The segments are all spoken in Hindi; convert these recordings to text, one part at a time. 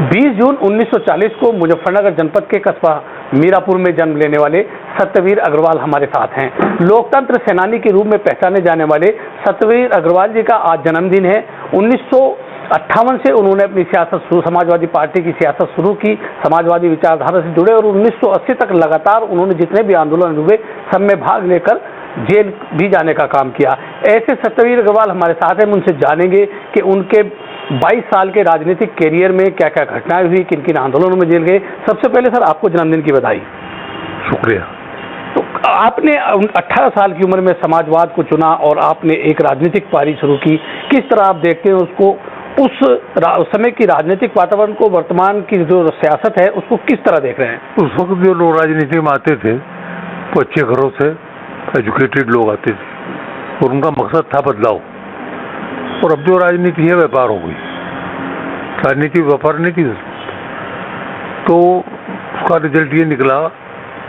20 जून 1940 को मुजफ्फरनगर जनपद के कस्बा मीरापुर में जन्म लेने वाले सत्यवीर अग्रवाल हमारे साथ हैं। लोकतंत्र सेनानी के रूप में पहचाने जाने वाले सत्यवीर अग्रवाल जी का आज जन्मदिन है। 1958 से उन्होंने अपनी सियासत शुरू, समाजवादी पार्टी की सियासत शुरू की, समाजवादी विचारधारा से जुड़े और 1980 तक लगातार उन्होंने जितने भी आंदोलन हुए सब में भाग लेकर जेल भी जाने का काम किया। ऐसे सत्यवीर अग्रवाल हमारे साथ हैं, हम उनसे जानेंगे कि उनके 22 साल के राजनीतिक कैरियर में क्या क्या घटनाएं हुई, किन किन आंदोलनों में जेल गए। सबसे पहले सर आपको जन्मदिन की बधाई। शुक्रिया। तो आपने 18 साल की उम्र में समाजवाद को चुना और आपने एक राजनीतिक पारी शुरू की। किस तरह आप देखते हैं उसको, उस समय की राजनीतिक वातावरण को, वर्तमान की जो सियासत है उसको किस तरह देख रहे हैं? उस वक्त जो लोग राजनीति में आते थे वो अच्छे घरों से एजुकेटेड लोग आते थे और उनका मकसद था बदलाव। और अब जो राजनीति है व्यापार हो गई, राजनीति व्यापार नहीं थी। तो उसका रिजल्ट ये निकला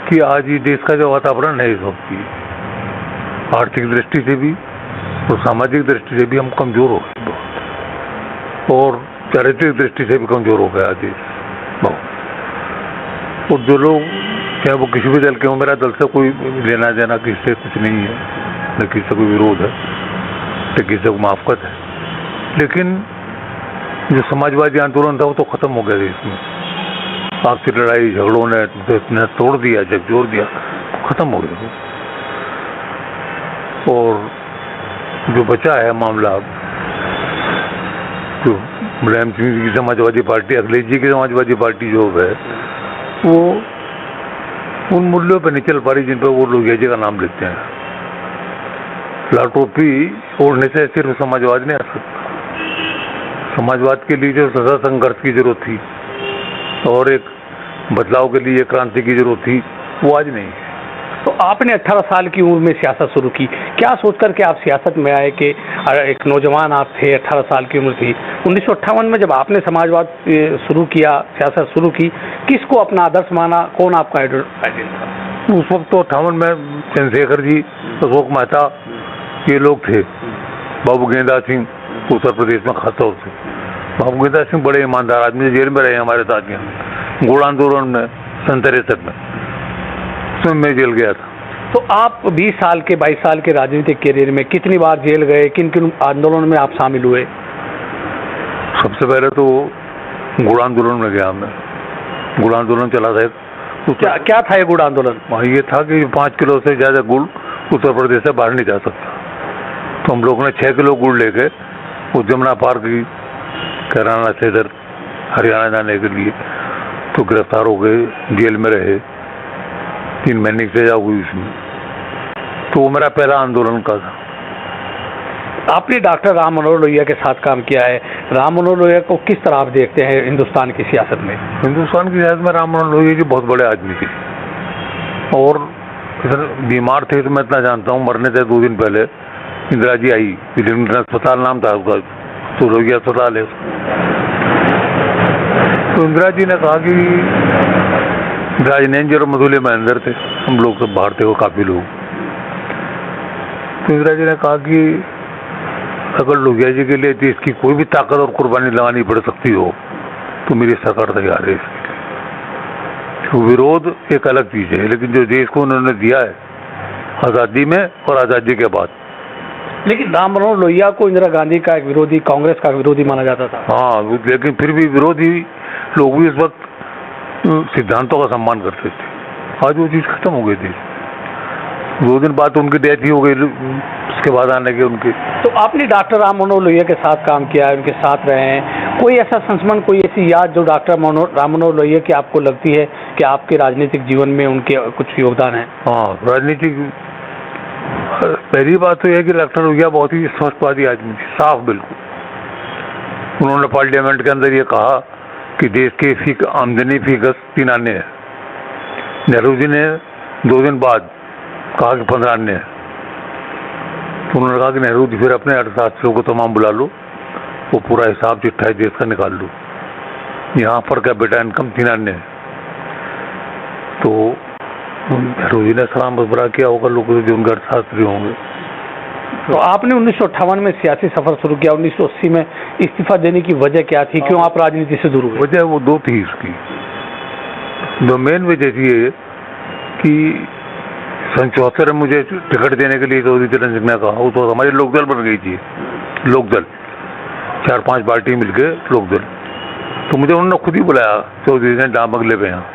कि आज ये देश का जो वातावरण है इस वक्त की आर्थिक दृष्टि से भी और सामाजिक दृष्टि से भी हम कमजोर हो गए बहुत, और चारित्रिक दृष्टि से भी कमजोर हो गया देश बहुत। और जो लोग चाहे वो किसी भी दल के हो, मेरा दल से कोई लेना देना किसी से कुछ नहीं है, न किसी से कोई विरोध है, न किसी से माफकत है, लेकिन जो समाजवादी आंदोलन था वो तो खत्म हो गया देश में। आपसी लड़ाई झगड़ों ने तोड़ दिया, झकझोर दिया, खत्म हो गया। और जो बचा है मामला, जो मुलायम सिंह की समाजवादी पार्टी, अखिलेश जी की समाजवादी पार्टी जो है वो उन मूल्यों पर नहीं चल पा रही जिन पर वो लोग जी का नाम लेते हैं। लाल टोपी ओढ़ने से सिर्फ समाजवाद नहीं आ सकता। समाजवाद के लिए जो सदा संघर्ष की जरूरत थी और एक बदलाव के लिए क्रांति की जरूरत थी वो आज नहीं है। तो आपने 18 साल की उम्र में सियासत शुरू की, क्या सोच करके आप सियासत में आए? कि एक नौजवान आप थे, 18 साल की उम्र थी। 1958 में जब आपने समाजवाद शुरू किया, सियासत शुरू की, किसको अपना आदर्श माना? कौन आपका आइडल था? उस वक्त तो 58 में चंद्रशेखर जी, अशोक मेहता, ये लोग थे। बाबू गेंदा सिंह उत्तर प्रदेश में खासतौर से, बाबू गेंदा सिंह बड़े ईमानदार आदमी, जेल में रहे हमारे साथ यहाँ गोड़ आंदोलन में 1963 में, उसमें मैं जेल गया था। तो आप 20 साल के 22 साल के राजनीतिक कैरियर में कितनी बार जेल गए, किन किन आंदोलनों में आप शामिल हुए? सबसे पहले तो गुड़ आंदोलन में गया मैं। गुड़ आंदोलन चला था। क्या था ये गुड़ आंदोलन? ये था कि 5 किलो से ज़्यादा गुड़ उत्तर प्रदेश से बाहर नहीं जा सकता। तो हम लोगों ने 6 किलो गुड़ लेके वो जमुना पार की कैराना से इधर हरियाणा जाने के लिए, तो गिरफ्तार हो गए, जेल में रहे, 3 महीने की सजा हुई उसमें। तो वो मेरा पहला आंदोलन का था। आपने डॉक्टर राम मनोहर लोहिया के साथ काम किया है। राम मनोहर लोहिया को किस तरह आप देखते हैं हिंदुस्तान की सियासत में? हिंदुस्तान की सियासत में राम मनोहर लोहिया जी बहुत बड़े आदमी थे और इधर बीमार थे। तो मैं इतना जानता हूँ, मरने से 2 दिन पहले इंदिरा जी आई, विलियमटन अस्पताल नाम था उसका, तो लोहिया अस्पताल है। तो इंदिरा जी ने कहा कि राजनैन जी और मधुले महेंद्र थे, हम लोग सब बाहर थे, वो काफ़ी लोग। तो इंदिरा जी ने कहा कि अगर लोहिया जी के लिए देश की कोई भी ताकत और कुर्बानी लगानी पड़ सकती हो तो मेरी सरकार तैयार है इसके लिए। तो विरोध एक अलग चीज़ है, लेकिन जो देश को उन्होंने दिया है आज़ादी में और आज़ादी के बाद। लेकिन राम मनोहर लोहिया को इंदिरा गांधी का एक विरोधी, कांग्रेस का विरोधी माना जाता था। हाँ, लेकिन फिर भी विरोधी लोग भी इस वक्त सिद्धांतों का सम्मान करते थे। आज वो चीज़ खत्म हो गई थी। 2 दिन बाद उनकी डेथ ही हो गई, उसके बाद आने के उनके। तो आपने डॉक्टर राम मनोहर लोहिया के साथ काम किया है, उनके साथ रहे हैं। कोई ऐसा संस्मरण, कोई ऐसी याद जो डॉक्टर राम मनोहर लोहिया की आपको लगती है कि आपके राजनीतिक जीवन में उनके कुछ योगदान है? हाँ, राजनीतिक पहली बात तो यह कि डॉक्टर लोहिया बहुत ही स्पष्टवादी आदमी थे, साफ बिल्कुल। उन्होंने पार्लियामेंट के अंदर ये कहा कि देश की आमदनी फी गज 3 आने है। नेहरू जी ने 2 दिन बाद कहा कि 15 आने है। तो उन्होंने कहा कि नेहरू जी फिर अपने अर्थशास्त्रियों को तमाम बुला लो, वो पूरा हिसाब चिट्ठा है देश का निकाल लो, यहाँ पर कैपिटा इनकम 3 आने है। तो नेहरू जी ने सलाम मशवरा किया होगा लोगों से जो उनके अर्थशास्त्री होंगे। तो आपने 1958 में सियासी सफर शुरू किया, 1980 में इस्तीफा देने की वजह क्या थी, क्यों आप राजनीति से दूर हुए? वजह वो दो थी इसकी। जो मेन वजह थी ये कि सन 74 में मुझे टिकट देने के लिए चौधरी चरण सिंह ने कहा, वो तो हमारी लोकदल बन गई थी, लोकदल 4-5 पार्टी मिलके लोकदल। तो मुझे उन्होंने खुद ही बुलाया चौधरी ने डाक बंगले पे यहाँ,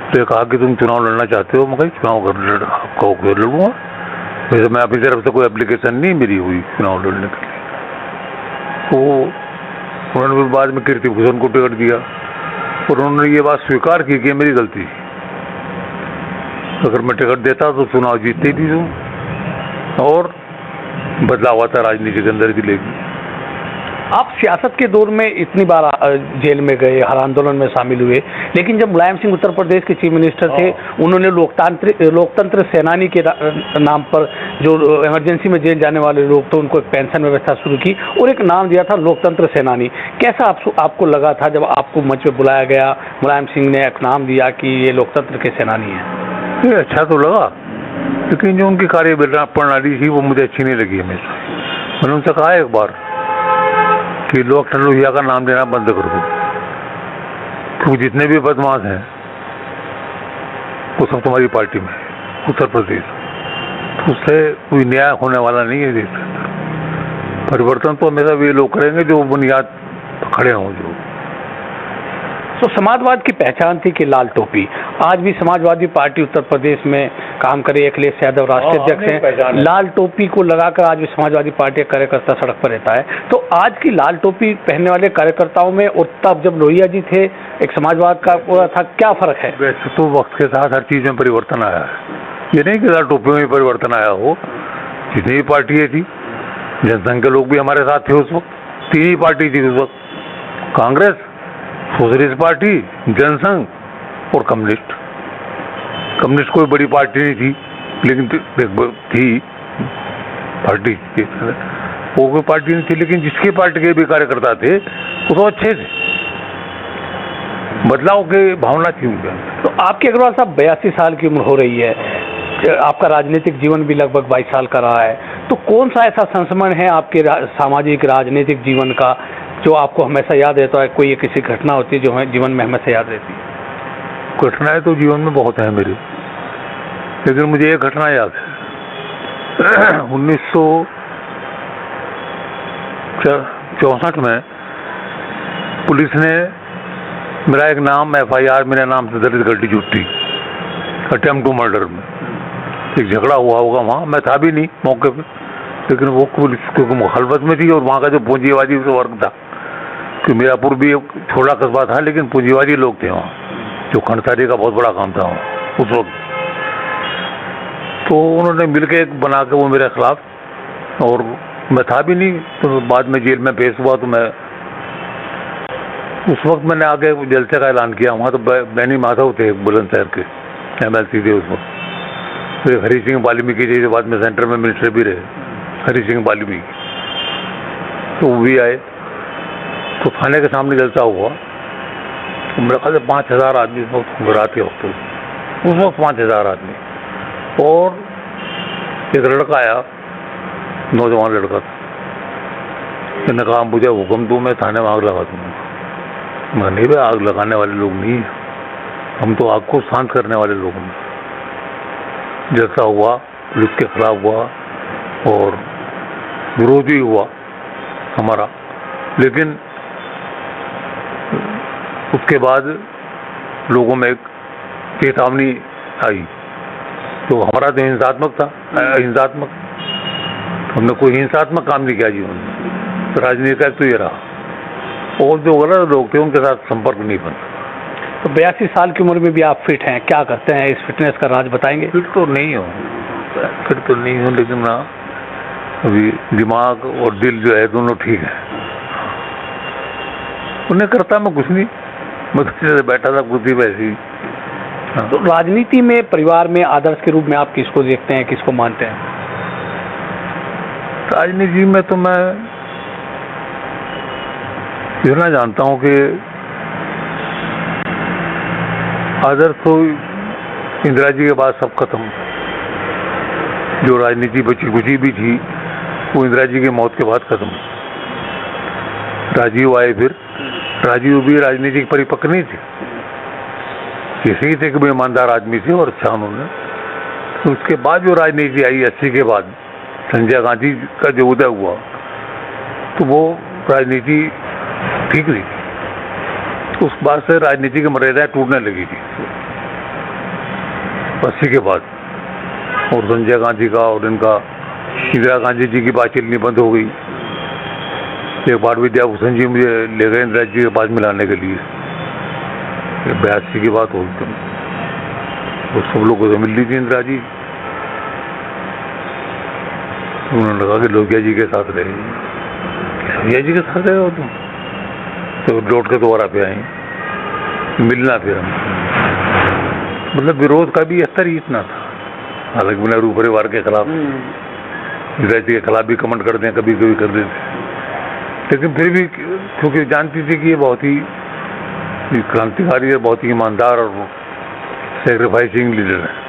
तो ये कहा कि तुम चुनाव लड़ना चाहते हो? मैं कहा चुनाव आपका लड़ूंगा, वैसे मैं अपनी तरफ से कोई एप्लीकेशन नहीं मेरी हुई चुनाव लड़ने के लिए। तो उन्होंने बाद में कीर्ति भूषण को टिकट दिया और उन्होंने ये बात स्वीकार की कि मेरी गलती, अगर मैं टिकट देता तो चुनाव जीतती थी तुम, और बदलाव हुआ था राजनीति के अंदर भी। लेकिन आप सियासत के दौर में इतनी बार जेल में गए, हर आंदोलन में शामिल हुए, लेकिन जब मुलायम सिंह उत्तर प्रदेश के चीफ मिनिस्टर थे, उन्होंने लोकतंत्र सेनानी के नाम पर जो इमरजेंसी में जेल जाने वाले लोग तो उनको एक पेंशन व्यवस्था शुरू की और एक नाम दिया था लोकतंत्र सेनानी। कैसा आपको लगा था जब आपको मंच पे बुलाया गया, मुलायम सिंह ने एक नाम दिया कि ये लोकतंत्र के सेनानी है? ये अच्छा तो लगा, लेकिन जो उनकी कार्य प्रणाली थी वो मुझे अच्छी नहीं लगी हमेशा। मैंने उनसे कहा एक बार कि लोकतंत्र लोहिया का नाम देना बंद कर दो, क्योंकि जितने भी बदमाश हैं वो सब तुम्हारी पार्टी में उत्तर प्रदेश, तो उससे कोई न्याय होने वाला नहीं है देश के अंदर। परिवर्तन तो हमेशा वे लोग करेंगे जो बुनियाद खड़े हों। जो तो समाजवाद की पहचान थी कि लाल टोपी, आज भी समाजवादी पार्टी उत्तर प्रदेश में काम करे, अखिलेश यादव राष्ट्रीय अध्यक्ष हैं, लाल टोपी को लगाकर आज भी समाजवादी पार्टी का कार्यकर्ता सड़क पर रहता है। तो आज की लाल टोपी पहनने वाले कार्यकर्ताओं में और तब जब लोहिया जी थे एक समाजवाद का पूरा था, क्या फर्क है? वैसे तो वक्त के साथ हर चीज में परिवर्तन आया है, ये नहीं कि लाल टोपी में परिवर्तन आया हो। जितनी भी पार्टियां थी, जनसंघ के लोग भी हमारे साथ थे उस वक्त, 3 ही पार्टी थी उस वक्त, कांग्रेस, सोशलिस्ट पार्टी, जनसंघ और कम्युनिस्ट। कम्युनिस्ट कोई बड़ी पार्टी नहीं थी, लेकिन थी पार्टी, वो कोई पार्टी नहीं थी, लेकिन जिसकी पार्टी के भी कार्यकर्ता थे वो तो अच्छे थे, बदलाव की भावना थी उनके अंदर। तो आपके अग्रवाल साहब 82 साल की उम्र हो रही है, आपका राजनीतिक जीवन भी लगभग 22 साल का रहा है, तो कौन सा ऐसा संस्मरण है आपके सामाजिक राजनीतिक जीवन का जो आपको हमेशा याद रहता है? कोई किसी घटना होती है जो है जीवन में हमेशा याद रहती है? घटनाएं तो जीवन में बहुत हैं मेरी, लेकिन मुझे एक घटना याद है। 1964 में पुलिस ने मेरा एक नाम FIR मेरे नाम से दर्ज कर दी, झूठी, अटेम्प्ट टू मर्डर में। एक झगड़ा हुआ होगा वहाँ, मैं था भी नहीं मौके पे, लेकिन वो पुलिस क्योंकि मुखालफत में थी और वहाँ का जो पूंजीवादी वर्ग था, कि मीरापुर भी एक छोटा कस्बा था लेकिन पूंजीवादी लोग थे वहाँ, जो खंडसारी का बहुत बड़ा काम था वहाँ उस वक्त। तो उन्होंने मिलके एक बना के वो मेरे खिलाफ, और मैं था भी नहीं, तो बाद में जेल में पेश हुआ। तो मैं उस वक्त मैंने आगे जलसे का ऐलान किया वहाँ, तो बैनी माधव थे बुलंदशहर के MLC थे उस वक्त, फिर हरी सिंह वाल्मीकि जी, बाद में सेंटर में मिनिस्टर भी रहे, हरी सिंह वाल्मीकि, तो वो भी आए। तो थाने के सामने जलसा हुआ, तो मेरे ख्याल से 5000 आदमी उस वक्त रात के वक्त, उस वक्त 5000 आदमी, और एक लड़का आया, नौजवान लड़का था, मैंने कहा मुझे हुक्म दूँ मैं थाने में आग लगा दूँगा। मैं नहीं भाई, आग लगाने वाले लोग नहीं हैं हम, तो आग को शांत करने वाले लोग हैं। जैसा हुआ पुलिस के खिलाफ हुआ और विरोध भी हुआ हमारा, लेकिन उसके बाद लोगों में एक चेतावनी आई। तो हमारा तो हिंसात्मक था, अहिंसात्मक, हमने कोई हिंसात्मक काम नहीं किया जीवन में। तो राजनीति का तो ये रहा, और जो गलत लोग थे उनके साथ संपर्क नहीं बना। तो 82 साल की उम्र में भी आप फिट हैं, क्या करते हैं? इस फिटनेस का राज बताएंगे। फिट तो नहीं हूँ, लेकिन ना अभी दिमाग और दिल जो है दोनों ठीक है। उन्हें करता मैं कुछ नहीं, मैं जैसे बैठा था कुर्सी पे ऐसी। तो राजनीति में, परिवार में आदर्श के रूप में आप किसको देखते हैं, किसको मानते हैं? राजनीति में तो मैं इतना जानता हूँ कि आदर्श तो इंदिरा जी के बाद सब खत्म। जो राजनीति बची कुची भी थी वो इंदिरा जी की मौत के बाद खत्म। राजीव आए, फिर राजीव भी राजनीति की परिपक्व नहीं थे, किसी थे कि भी ईमानदार आदमी थे और अच्छा उन्होंने। तो उसके बाद जो राजनीति आई 80 के बाद, संजय गांधी का जो उदय हुआ, तो वो राजनीति ठीक नहीं थी। उस बात से राजनीति की मर्यादाएं टूटने लगी थी 80 के बाद। और संजय गांधी का और इनका इंदिरा गांधी जी की बात चलनी बंद हो गई। एक बार विद्याभूषण जी मुझे ले गए इंदिरा जी के पास मिलाने के लिए, 82 की बात हो गई। तो सब लोगों से मिल ली थी इंदिरा जी। उन्होंने कहा कि लोहिया जी के साथ रहे। लोहिया जी के साथ रहे हो तुम? तो लौट के दोबारा पे आए मिलना। फिर हम मतलब विरोध का भी स्तर ही इतना था। हालांकि नेहरू परिवार के खिलाफ, इंदिरा जी के खिलाफ भी कमेंट करते हैं, कभी कभी कर देते, लेकिन फिर भी क्योंकि जानती थी कि ये बहुत ही क्रांतिकारी है, बहुत ही ईमानदार और सेक्रीफाइसिंग लीडर है।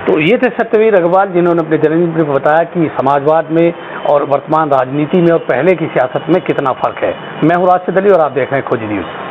तो ये थे सत्यवीर अग्रवाल, जिन्होंने अपने जर्नलिज्म में बताया कि समाजवाद में और वर्तमान राजनीति में और पहले की सियासत में कितना फर्क है। मैं हूँ राशिद अली और आप देख रहे हैं खोजी न्यूज़।